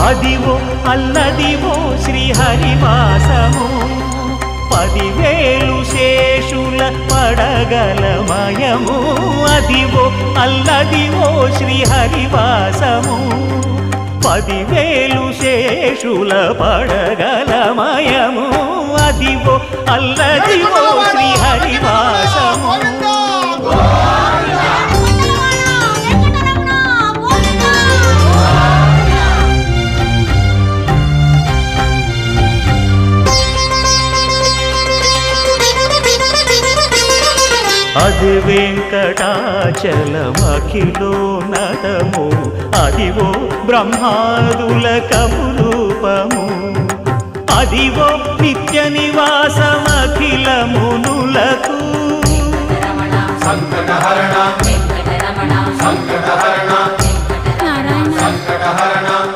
అదివో అల్లదివో శ్రీహరివాసము 10,000 శేషుల పడగలమయము అదివో అల్లదివో శ్రీహరివాసము 10,000 శేషుల పడగలమయము అదివో అల్లదివో శ్రీహరివాసము అది వెంకటాచలమఖిలోన్నతము అదివో బ్రహ్మాదుల కపురూపము అదివో నిత్య నివాసమఖిల మునులకు సంకటహరణ